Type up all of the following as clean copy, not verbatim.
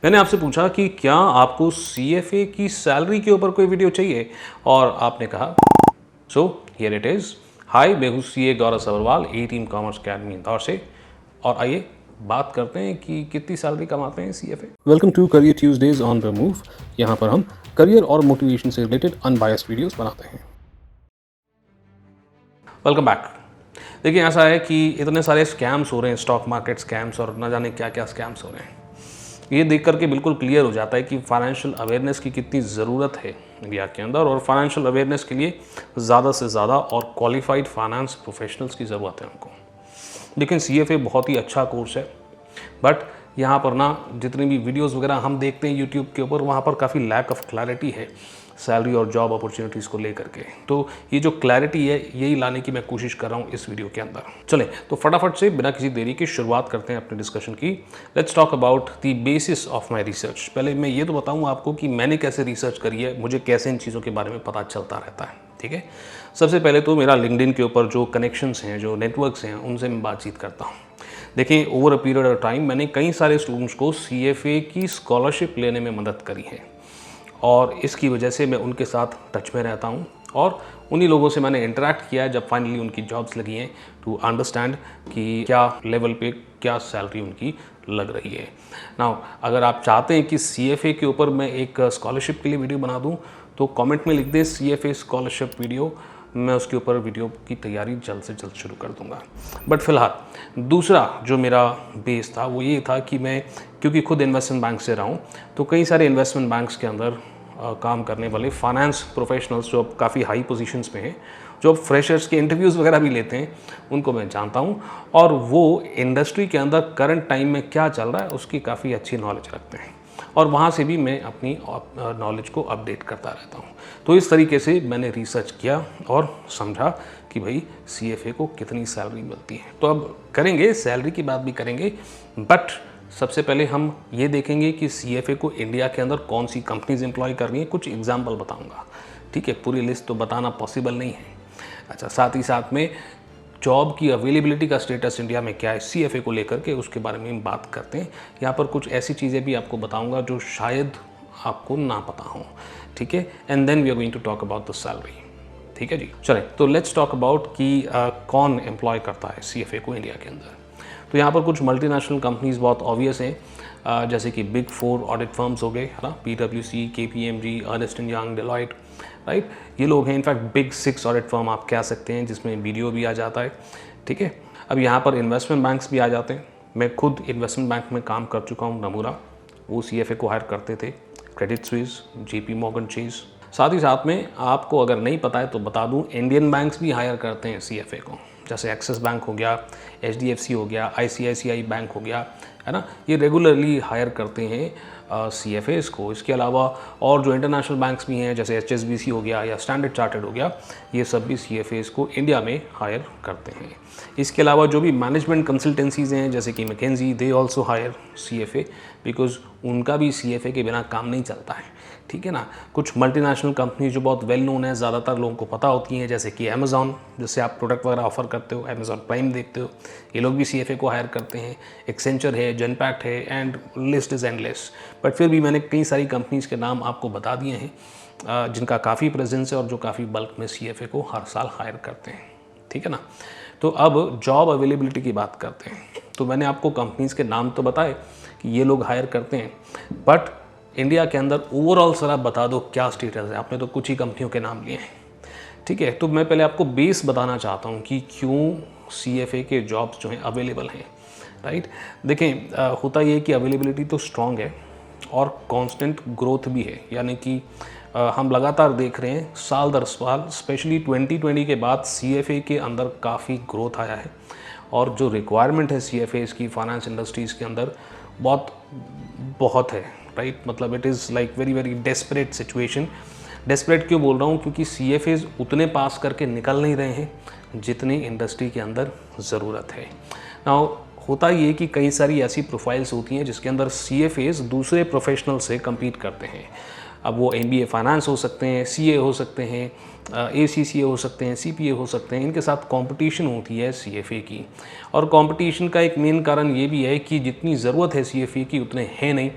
मैंने आपसे पूछा कि क्या आपको सीएफए की सैलरी के ऊपर कोई वीडियो चाहिए और आपने कहा सो हियर इट इज़। हाय, मैं हूँ सीए गौरव सब्रवाल, ए टीम कॉमर्स अकेडमी इंदौर से। और आइए बात करते हैं कि कितनी सैलरी कमाते हैं CFA. Welcome to career Tuesdays on the move. यहाँ पर हम करियर और मोटिवेशन से रिलेटेड अनबायस्ड वीडियोस बनाते हैं। Welcome back. देखिए, ऐसा है कि इतने सारे स्कैम्स हो रहे हैं, स्टॉक मार्केट स्कैम्स और न जाने क्या क्या स्कैम्स हो रहे हैं। ये देख करके बिल्कुल क्लियर हो जाता है कि फाइनेंशियल अवेयरनेस की कितनी ज़रूरत है इंडिया के अंदर, और फाइनेंशियल अवेयरनेस के लिए ज़्यादा से ज़्यादा और क्वालिफाइड फाइनेंस प्रोफेशनल्स की ज़रूरत है हमको। लेकिन सीएफए बहुत ही अच्छा कोर्स है, बट यहाँ पर ना जितनी भी वीडियोस वगैरह हम देखते हैं यूट्यूब के ऊपर, वहाँ पर काफ़ी लैक ऑफ क्लैरिटी है सैलरी और जॉब अपॉर्चुनिटीज़ को लेकर के। तो ये जो क्लैरिटी है यही लाने की मैं कोशिश कर रहा हूँ इस वीडियो के अंदर। चलें तो फटाफट से बिना किसी देरी की शुरुआत करते हैं अपने डिस्कशन की। Let's talk about the basis of my research. पहले मैं ये तो बताऊँ आपको कि मैंने कैसे रिसर्च करी है, मुझे कैसे इन चीज़ों के बारे में पता चलता रहता है। ठीक है, सबसे पहले तो मेरा लिंक्डइन के ऊपर जो कनेक्शंस हैं, जो नेटवर्क्स हैं, उनसे मैं बातचीत करता हूँ। देखिए, over a period of time मैंने कई सारे स्टूडेंट्स को सीएफए की स्कॉलरशिप लेने में मदद करी है, और इसकी वजह से मैं उनके साथ टच में रहता हूँ और उन्हीं लोगों से मैंने इंटरेक्ट किया है जब फाइनली उनकी जॉब्स लगी हैं, टू अंडरस्टैंड कि क्या लेवल पे क्या सैलरी उनकी लग रही है। नाउ, अगर आप चाहते हैं कि सीएफए के ऊपर मैं एक स्कॉलरशिप के लिए वीडियो बना दूँ तो कमेंट में लिख दें सीएफए स्कॉलरशिप वीडियो, मैं उसके ऊपर वीडियो की तैयारी जल्द से जल्द शुरू कर दूंगा। बट फिलहाल दूसरा जो मेरा बेस था वो ये था कि मैं, क्योंकि खुद इन्वेस्टमेंट बैंक से रहा हूँ, तो कई सारे इन्वेस्टमेंट बैंक्स के अंदर काम करने वाले फाइनेंस प्रोफेशनल्स जो अब काफ़ी हाई पोजीशंस पे हैं, जो अब फ्रेशर्स के इंटरव्यूज़ वगैरह भी लेते हैं, उनको मैं जानता हूँ, और वो इंडस्ट्री के अंदर करंट टाइम में क्या चल रहा है उसकी काफ़ी अच्छी नॉलेज रखते हैं, और वहाँ से भी मैं अपनी नॉलेज को अपडेट करता रहता हूँ। तो इस तरीके से मैंने रिसर्च किया और समझा कि भाई सीएफए को कितनी सैलरी मिलती है। तो अब करेंगे, सैलरी की बात भी करेंगे, बट सबसे पहले हम ये देखेंगे कि सीएफए को इंडिया के अंदर कौन सी कंपनीज एम्प्लॉय कर रही हैं। कुछ एग्जाम्पल बताऊँगा, ठीक है, पूरी लिस्ट तो बताना पॉसिबल नहीं है। अच्छा, साथ ही साथ में जॉब की अवेलेबिलिटी का स्टेटस इंडिया में क्या है सीएफए को लेकर के, उसके बारे में हम बात करते हैं। यहाँ पर कुछ ऐसी चीज़ें भी आपको बताऊंगा जो शायद आपको ना पता हो, ठीक है, and then we are going to talk about the salary. ठीक है जी, चलें तो लेट्स टॉक अबाउट कि कौन एम्प्लॉय करता है सीएफए को इंडिया के अंदर। तो यहाँ पर कुछ मल्टीनेशनल कंपनीज बहुत ऑब्वियस हैं, जैसे कि बिग 4 ऑडिट फर्म्स हो गए, है ना, पीडब्ल्यूसी, KPMG, Ernst and Young, Deloitte, right, ये लोग हैं। इनफैक्ट बिग 6 ऑडिट फर्म आप कह सकते हैं, जिसमें वीडियो भी आ जाता है। ठीक है, अब यहाँ पर इन्वेस्टमेंट बैंक्स भी आ जाते हैं। मैं खुद इन्वेस्टमेंट बैंक में काम कर चुका हूँ, नमूरा, वो सीएफए को हायर करते थे, Credit Suisse, JP Morgan chase. साथ ही साथ में आपको अगर नहीं पता है तो बता दूँ, इंडियन बैंक्स भी हायर करते हैं सीएफए को, जैसे एक्सिस बैंक हो गया, एचडीएफसी हो गया, आईसीआईसीआई बैंक हो गया, है ना, ये रेगुलरली हायर करते हैं सीएफएस को। इसके अलावा और जो इंटरनेशनल बैंक्स भी हैं, जैसे एचएसबीसी हो गया या स्टैंडर्ड चार्टर्ड हो गया, ये सब भी सीएफएस को इंडिया में हायर करते हैं। इसके अलावा जो भी मैनेजमेंट कंसल्टेंसीज हैं, जैसे कि McKinsey, they also hire CFA, because उनका भी सीएफए के बिना काम नहीं चलता है। ठीक है ना, कुछ मल्टीनेशनल कंपनी जो बहुत वेल नोन है, ज़्यादातर लोगों को पता होती हैं, जैसे कि अमेज़ॉन, जिससे आप प्रोडक्ट वगैरह ऑफर करते हो, अमेज़ॉन प्राइम देखते हो, ये लोग भी सीएफए को हायर करते हैं। एक्सेंचर है, जेनपैक्ट है, and list is endless. But फिर भी मैंने कई सारी कंपनीज़ के नाम आपको बता दिए हैं जिनका काफ़ी प्रेजेंस है और जो काफ़ी बल्क में सीएफए को हर साल हायर करते हैं। ठीक है ना, तो अब जॉब अवेलेबिलिटी की बात करते हैं। तो मैंने आपको कंपनीज़ के नाम तो बताए कि ये लोग हायर करते हैं, बट इंडिया के अंदर ओवरऑल सर आप बता दो क्या स्टेटस है। आपने तो कुछ ही कंपनियों के नाम लिए हैं, ठीक है, तो मैं पहले आपको बेस बताना चाहता हूँ कि क्यों सीएफए के जॉब्स जो हैं अवेलेबल हैं, राइट। देखें, होता ये कि अवेलेबिलिटी तो स्ट्रॉन्ग है और कांस्टेंट ग्रोथ भी है, यानी कि हम लगातार देख रहे हैं साल दर साल, स्पेशली 2020 के बाद सीएफए के अंदर काफ़ी ग्रोथ आया है, और जो रिक्वायरमेंट है सीएफए की फाइनेंस इंडस्ट्रीज़ के अंदर बहुत है, राइट। मतलब it is like very very desperate situation. Desperate क्यों बोल रहा हूँ, क्योंकि सीएफएज उतने पास करके निकल नहीं रहे हैं जितनी इंडस्ट्री के अंदर ज़रूरत है। नाउ होता ये कि कई सारी ऐसी प्रोफाइल्स होती हैं जिसके अंदर सीएफएज दूसरे प्रोफेशनल से कम्पीट करते हैं। अब वो एमबीए फाइनेंस हो सकते हैं, सीए हो सकते हैं, एसीसीए हो सकते हैं, सीपीए हो सकते हैं। इनके साथ कंपटीशन होती है सीएफए की, और कंपटीशन का एक मेन कारण ये भी है कि जितनी ज़रूरत है सीएफए की उतने हैं नहीं,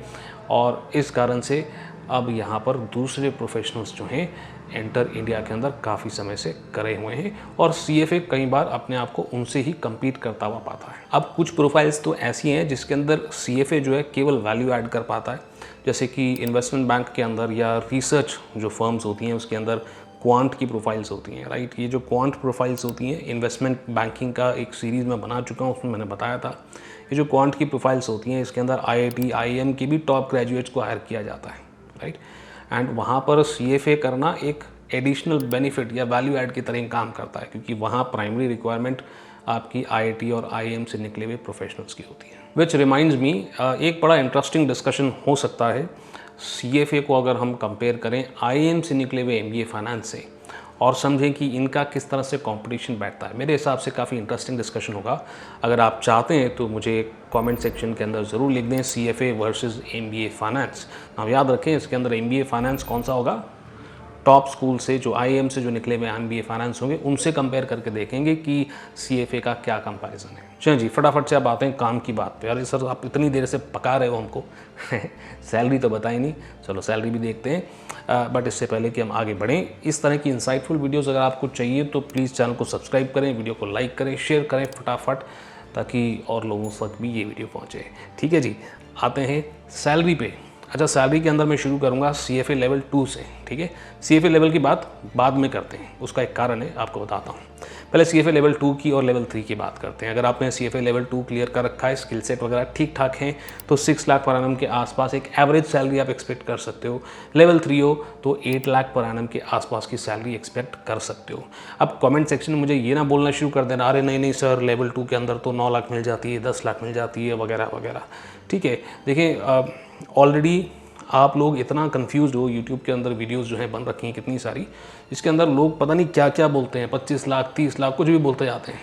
और इस कारण से अब यहाँ पर दूसरे प्रोफेशनल्स जो हैं एंटर इंडिया के अंदर काफ़ी समय से करे हुए हैं और CFA कई बार अपने आप को उनसे ही compete करता हुआ पाता है। अब कुछ प्रोफाइल्स तो ऐसी हैं जिसके अंदर CFA जो है केवल वैल्यू ऐड कर पाता है, जैसे कि इन्वेस्टमेंट बैंक के अंदर या रिसर्च जो फर्म्स होती हैं उसके अंदर क्वांट की प्रोफाइल्स होती हैं, राइट। ये जो क्वांट प्रोफाइल्स होती हैं, इन्वेस्टमेंट बैंकिंग का एक सीरीज़ में बना चुका हूँ, उसमें मैंने बताया था। ये जो क्वांट की प्रोफाइल्स होती हैं इसके अंदर IIT IIM की भी टॉप ग्रेजुएट्स को हायर किया जाता है, राइट। एंड वहाँ पर CFA करना एक एडिशनल बेनिफिट या वैल्यू ऐड की तरह काम करता है, क्योंकि वहाँ प्राइमरी रिक्वायरमेंट आपकी IIT और IIM से निकले हुए प्रोफेशनल्स की होती है। विच रिमाइंड्स मी, एक बड़ा इंटरेस्टिंग डिस्कशन हो सकता है CFA को अगर हम कंपेयर करें IIM से निकले हुए MBA फाइनेंस से और समझें कि इनका किस तरह से कंपटीशन बैठता है। मेरे हिसाब से काफ़ी इंटरेस्टिंग डिस्कशन होगा। अगर आप चाहते हैं तो मुझे कमेंट सेक्शन के अंदर ज़रूर लिख दें CFA वर्सेस MBA फाइनेंस। अब याद रखें इसके अंदर MBA फाइनेंस कौन सा होगा, टॉप स्कूल से जो IIM से जो निकले हुए MBA फाइनेंस होंगे उनसे कंपेयर करके देखेंगे कि CFA का क्या कंपैरिजन है। चलिए जी, फटाफट से अब आते हैं काम की बात पे। अरे सर, आप इतनी देर से पका रहे हो हमको सैलरी तो बताई नहीं, चलो सैलरी भी देखते हैं। बट इससे पहले कि हम आगे बढ़ें, इस तरह की इंसाइटफुल वीडियोज़ अगर आपको चाहिए तो प्लीज़ चैनल को सब्सक्राइब करें, वीडियो को लाइक करें, शेयर करें फटाफट, ताकि और लोगों तक भी ये वीडियो पहुँचे। ठीक है जी, आते हैं सैलरी पे। अच्छा, सैलरी के अंदर मैं शुरू करूंगा CFA लेवल 2 से, ठीक है। CFA लेवल की बात बाद में करते हैं, उसका एक कारण है, आपको बताता हूँ। पहले CFA लेवल 2 की और लेवल 3 की बात करते हैं। अगर आपने CFA लेवल 2 क्लियर कर रखा है, स्किल सेट वगैरह ठीक ठाक हैं, तो 6 लाख पर एनम के आसपास एक एवरेज सैलरी आप एक्सपेक्ट कर सकते हो। लेवल 3 हो तो 8 लाख पर एनम के आसपास की सैलरी एक्सपेक्ट कर सकते हो। अब कमेंट सेक्शन में मुझे ये ना बोलना शुरू कर देना, अरे नहीं नहीं सर, लेवल 2 के अंदर तो 9 लाख मिल जाती है, 10 लाख मिल जाती है वगैरह वगैरह। ठीक है, देखिए ऑलरेडी आप लोग इतना कंफ्यूज हो, यूट्यूब के अंदर वीडियोस जो है बन रखी हैं कितनी सारी, इसके अंदर लोग पता नहीं क्या क्या बोलते हैं, 25 लाख 30 लाख कुछ भी बोलते जाते हैं,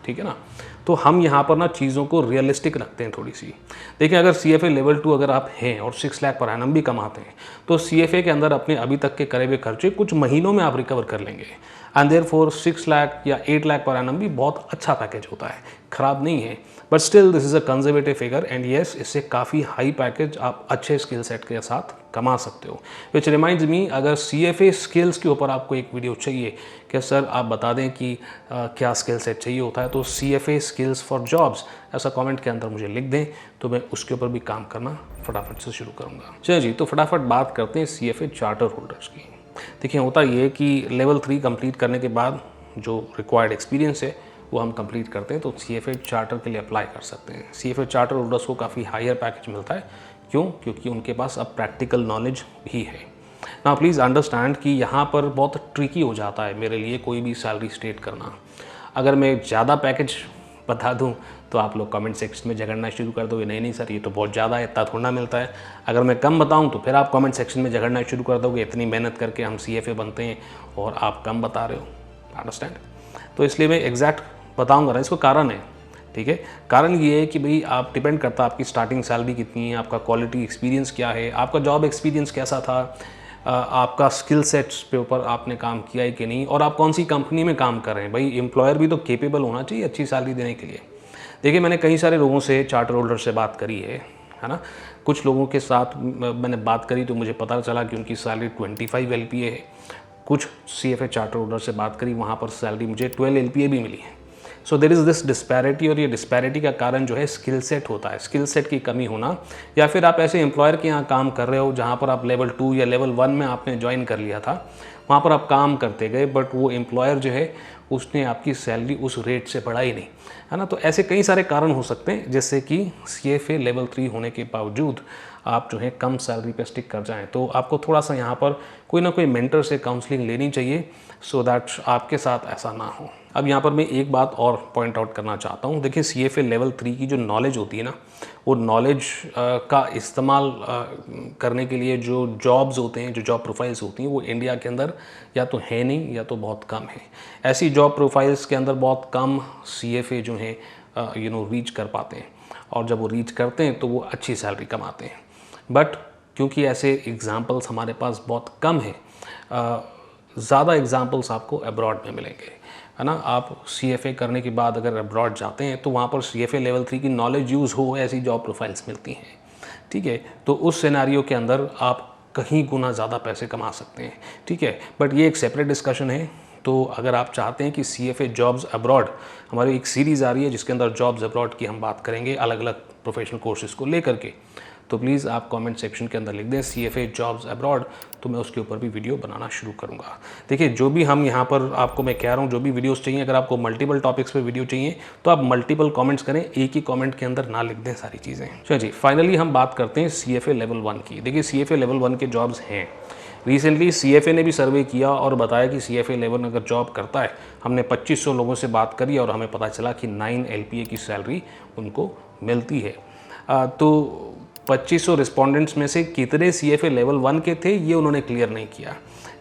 ठीक है ना। तो हम यहाँ पर ना चीज़ों को रियलिस्टिक रखते हैं थोड़ी सी। देखिए, अगर CFA लेवल 2 अगर आप हैं और 6 लाख पर एनम भी कमाते हैं तो CFA के अंदर अपने अभी तक के करे हुए खर्चे कुछ महीनों में आप रिकवर कर लेंगे। एंड देयरफॉर 6 लाख या 8 लाख पर एनम भी बहुत अच्छा पैकेज होता है, ख़राब नहीं है। But still this is a conservative figure and yes, इससे काफ़ी हाई पैकेज आप अच्छे स्किल सेट के साथ कमा सकते हो। विच रिमाइंड्स मी, अगर CFA स्किल्स के ऊपर आपको एक वीडियो चाहिए कि सर आप बता दें कि क्या स्किल सेट चाहिए होता है, तो CFA स्किल्स फॉर जॉब्स ऐसा कमेंट के अंदर मुझे लिख दें, तो मैं उसके ऊपर भी काम करना फटाफट से शुरू करूँगा। चलिए जी, तो फटाफट बात करते हैं CFA चार्टर होल्डर्स की। देखिए, होता ये है कि लेवल 3 कंप्लीट करने के बाद जो रिक्वायर्ड एक्सपीरियंस है वो हम कंप्लीट करते हैं तो CFA चार्टर के लिए अप्लाई कर सकते हैं। CFA चार्टर होल्डर्स को काफ़ी हायर पैकेज मिलता है। क्यों? क्योंकि उनके पास अब प्रैक्टिकल नॉलेज भी है। ना प्लीज़ अंडरस्टैंड कि यहाँ पर बहुत ट्रिकी हो जाता है मेरे लिए कोई भी सैलरी स्टेट करना। अगर मैं ज़्यादा पैकेज बता दूं तो आप लोग कमेंट सेक्शन में झगड़ना शुरू कर दोगे, नहीं नहीं सर ये तो बहुत ज़्यादा है, इतना थोड़ा मिलता है। अगर मैं कम बताऊं तो फिर आप कमेंट सेक्शन में झगड़ना शुरू कर दोगे, इतनी मेहनत करके हम CFA बनते हैं और आप कम बता रहे हो। अंडरस्टैंड? तो इसलिए मैं एग्जैक्ट बताऊँगा ना, इसको कारण है, ठीक है। कारण ये है कि भाई आप डिपेंड करता है आपकी स्टार्टिंग सैलरी कितनी है, आपका क्वालिटी एक्सपीरियंस क्या है, आपका जॉब एक्सपीरियंस कैसा था, आपका स्किल सेट्स पे ऊपर आपने काम किया है कि नहीं, और आप कौन सी कंपनी में काम कर रहे हैं। भाई एम्प्लॉयर भी तो केपेबल होना चाहिए अच्छी सैलरी देने के लिए। देखिए, मैंने कई सारे लोगों से चार्टर होल्डर से बात करी है ना। कुछ लोगों के साथ मैंने बात करी तो मुझे पता चला कि उनकी सैलरी 25 LPA है। कुछ CFA चार्टर होल्डर से बात करी, वहाँ पर सैलरी मुझे 12 LPA भी मिली है। So there is this disparity, और ये डिस्पैरिटी का कारण जो है स्किल सेट होता है, स्किल सेट की कमी होना, या फिर आप ऐसे एम्प्लॉयर के यहाँ काम कर रहे हो जहाँ पर आप लेवल 2 या लेवल 1 में आपने ज्वाइन कर लिया था, वहाँ पर आप काम करते गए बट वो एम्प्लॉयर जो है उसने आपकी सैलरी उस रेट से बढ़ाई नहीं, है ना। तो ऐसे कई सारे कारण हो सकते हैं जिससे कि CFA लेवल 3 होने के बावजूद आप जो है कम सैलरी पे स्टिक कर जाएं। तो आपको थोड़ा सा यहाँ पर कोई ना कोई मेंटर से काउंसलिंग लेनी चाहिए सो दैट आपके साथ ऐसा ना हो। अब यहाँ पर मैं एक बात और पॉइंट आउट करना चाहता हूँ। देखिए, CFA लेवल 3 की जो नॉलेज होती है ना, वो नॉलेज का इस्तेमाल करने के लिए जो जॉब्स होते हैं, जो जॉब प्रोफाइल्स होती हैं, वो इंडिया के अंदर या तो है नहीं या तो बहुत कम है। ऐसी जॉब प्रोफाइल्स के अंदर बहुत कम CFA जो हैं रीच कर पाते हैं, और जब वो रीच करते हैं तो वो अच्छी सैलरी कमाते हैं। बट क्योंकि ऐसे एग्ज़ाम्पल्स हमारे पास बहुत कम हैं, ज़्यादा एग्ज़ाम्पल्स आपको अब्रॉड में मिलेंगे, है ना। आप CFA करने के बाद अगर अब्रॉड जाते हैं तो वहाँ पर CFA लेवल 3 की नॉलेज यूज़ हो ऐसी जॉब प्रोफाइल्स मिलती हैं, ठीक है। तो उस सिनेरियो के अंदर आप कहीं गुना ज़्यादा पैसे कमा सकते हैं, ठीक है। बट ये एक सेपरेट डिस्कशन है। तो अगर आप चाहते हैं कि CFA जॉब्स अब्रॉड, हमारी एक सीरीज़ आ रही है जिसके अंदर जॉब्स अब्रॉड की हम बात करेंगे अलग अलग प्रोफेशनल कोर्सेज़ को लेकर के, तो प्लीज़ आप कमेंट सेक्शन के अंदर लिख दें CFA जॉब्स अब्रॉड, तो मैं उसके ऊपर भी वीडियो बनाना शुरू करूँगा। देखिए, जो भी हम यहाँ पर आपको मैं कह रहा हूँ, जो भी वीडियोस चाहिए, अगर आपको मल्टीपल टॉपिक्स पे वीडियो चाहिए तो आप मल्टीपल कमेंट्स करें, एक ही कमेंट के अंदर ना लिख दें सारी चीज़ें। चलिए जी, फाइनली हम बात करते हैं CFA लेवल 1 की। देखिए, CFA लेवल 1 के जॉब्स हैं। रिसेंटली CFA ने भी सर्वे किया और बताया कि CFA लेवल अगर जॉब करता है, हमने 2500 लोगों से बात करी और हमें पता चला कि 9 LPA की सैलरी उनको मिलती है। तो 2500 रिस्पोंडेंट्स में से कितने CFA लेवल 1 के थे, ये उन्होंने क्लियर नहीं किया,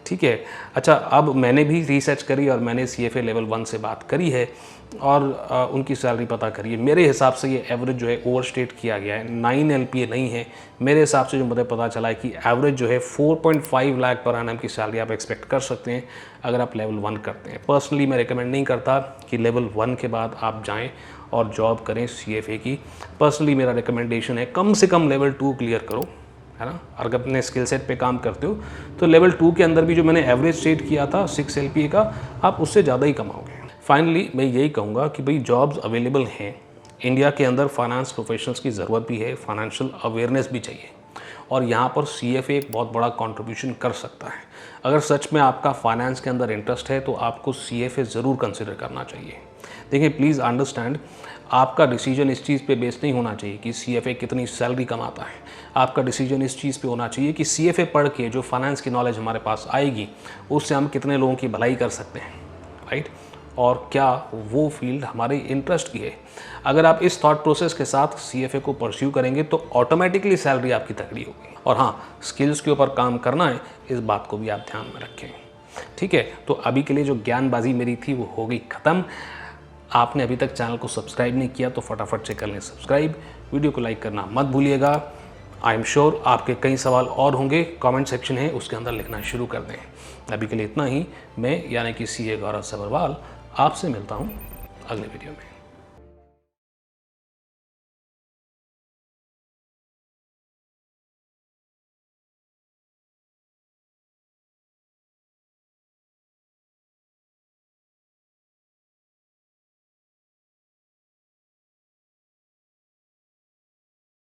ठीक है। अच्छा, अब मैंने भी रिसर्च करी और मैंने CFA लेवल 1 से बात करी है और उनकी सैलरी पता करी है। मेरे हिसाब से ये एवरेज जो है ओवरस्टेट किया गया है, 9 LPA नहीं है। मेरे हिसाब से जो मुझे पता चला है कि एवरेज जो है 4.5 लाख पर एनम की सैलरी आप एक्सपेक्ट कर सकते हैं अगर आप लेवल 1 करते हैं। पर्सनली मैं रिकमेंड नहीं करता कि लेवल 1 के बाद आप जाएँ और जॉब करें CFA की। पर्सनली मेरा रिकमेंडेशन है कम से कम लेवल 2 क्लियर करो, है ना। अगर अपने स्किल सेट पे काम करते हो तो लेवल 2 के अंदर भी जो मैंने एवरेज सेट किया था 6 LPA का, आप उससे ज़्यादा ही कमाओगे। फाइनली मैं यही कहूँगा कि भाई जॉब्स अवेलेबल हैं इंडिया के अंदर, फाइनेंस प्रोफेशनल्स की ज़रूरत भी है, फाइनेंशियल अवेयरनेस भी चाहिए और यहाँ पर CFA एक बहुत बड़ा कंट्रीब्यूशन कर सकता है। अगर सच में आपका फाइनेंस के अंदर इंटरेस्ट है तो आपको CFA ज़रूर कंसिडर करना चाहिए। देखिए, प्लीज़ अंडरस्टैंड, आपका डिसीजन इस चीज़ पे बेस नहीं होना चाहिए कि CFA कितनी सैलरी कमाता है। आपका डिसीजन इस चीज़ पे होना चाहिए कि CFA पढ़ के जो फाइनेंस की नॉलेज हमारे पास आएगी उससे हम कितने लोगों की भलाई कर सकते हैं, राइट, और क्या वो फील्ड हमारे इंटरेस्ट की है। अगर आप इस थॉट प्रोसेस के साथ CFA को परस्यू करेंगे तो ऑटोमेटिकली सैलरी आपकी तगड़ी होगी। और हाँ, स्किल्स के ऊपर काम करना है, इस बात को भी आप ध्यान में रखें, ठीक है। तो अभी के लिए जो ज्ञानबाजी मेरी थी वो हो गई ख़त्म। आपने अभी तक चैनल को सब्सक्राइब नहीं किया तो फटाफट से कर लें सब्सक्राइब, वीडियो को लाइक करना मत भूलिएगा। आई एम श्योर आपके कई सवाल और होंगे, कमेंट सेक्शन है उसके अंदर लिखना शुरू कर दें। अभी के लिए इतना ही। मैं यानी कि CA गौरव सब्रवाल आपसे मिलता हूँ अगले वीडियो में।